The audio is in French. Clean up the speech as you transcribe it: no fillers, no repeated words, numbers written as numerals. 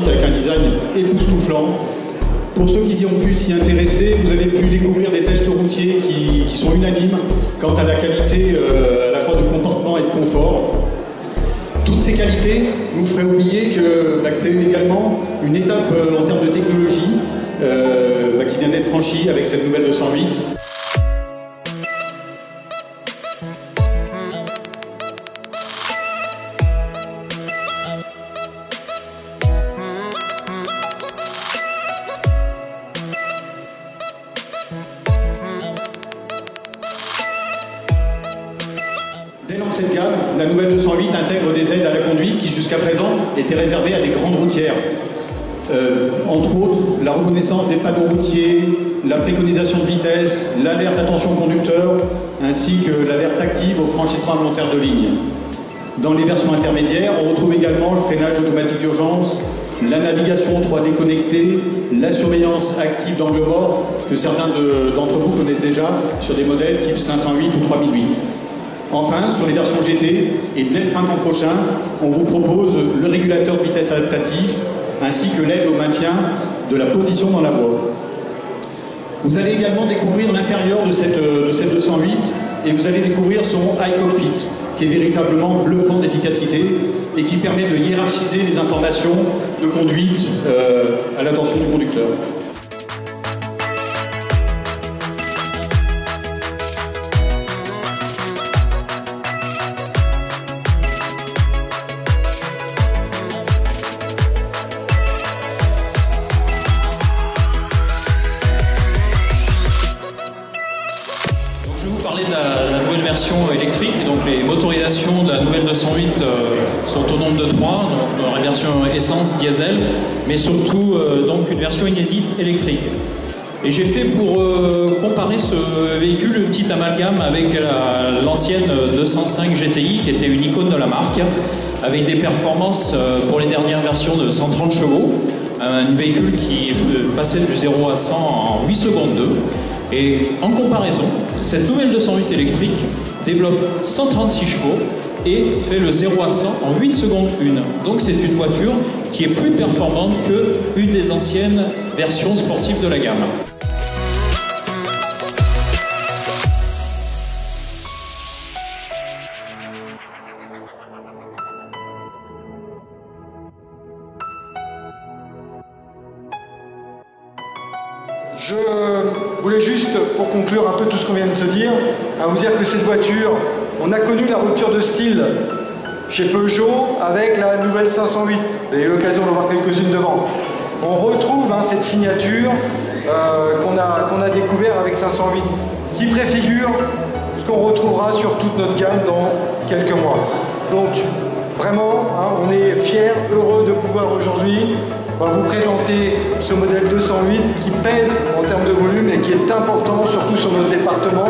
avec un design époustouflant. Pour ceux qui y ont pu s'y intéresser, vous avez pu découvrir des tests routiers qui sont unanimes quant à la qualité à la fois de comportement et de confort. Toutes ces qualités nous feraient oublier que c'est également une étape en termes de technologie qui vient d'être franchie avec cette nouvelle 208. Dès l'entrée de gamme, la nouvelle 208 intègre des aides à la conduite qui jusqu'à présent étaient réservées à des grandes routières. Entre autres, la reconnaissance des panneaux routiers, la préconisation de vitesse, l'alerte attention conducteur, ainsi que l'alerte active au franchissement volontaire de ligne. Dans les versions intermédiaires, on retrouve également le freinage automatique d'urgence, la navigation 3D connectée, la surveillance active d'angle mort, que certains d'entre vous connaissent déjà sur des modèles type 508 ou 3008. Enfin, sur les versions GT, et dès le printemps prochain, on vous propose le régulateur de vitesse adaptatif, ainsi que l'aide au maintien de la position dans la voie. Vous allez également découvrir l'intérieur de cette 208, et vous allez découvrir son iCockpit, qui est véritablement bluffant d'efficacité, et qui permet de hiérarchiser les informations de conduite à l'attention du conducteur. Je vais vous parler de la nouvelle version électrique. Donc les motorisations de la nouvelle 208 sont au nombre de 3, donc dans la version essence, diesel, mais surtout donc une version inédite électrique. Et j'ai fait pour comparer ce véhicule une petite amalgame avec l'ancienne 205 GTI qui était une icône de la marque, avec des performances pour les dernières versions de 130 chevaux, un véhicule qui passait du 0 à 100 en 8 secondes 2. Et en comparaison, cette nouvelle 208 électrique développe 136 chevaux et fait le 0 à 100 en 8 secondes 1. Donc c'est une voiture qui est plus performante qu'une des anciennes versions sportives de la gamme. Je voulais juste, pour conclure un peu tout ce qu'on vient de se dire, à vous dire que cette voiture, on a connu la rupture de style chez Peugeot avec la nouvelle 508. Vous avez eu l'occasion d'en voir quelques-unes devant. On retrouve cette signature qu'on a découvert avec 508, qui préfigure ce qu'on retrouvera sur toute notre gamme dans quelques mois. Donc, vraiment, on est fiers, heureux de pouvoir aujourd'hui vous présenter ce modèle 208 qui pèse en termes de volume et qui est important, surtout sur notre département,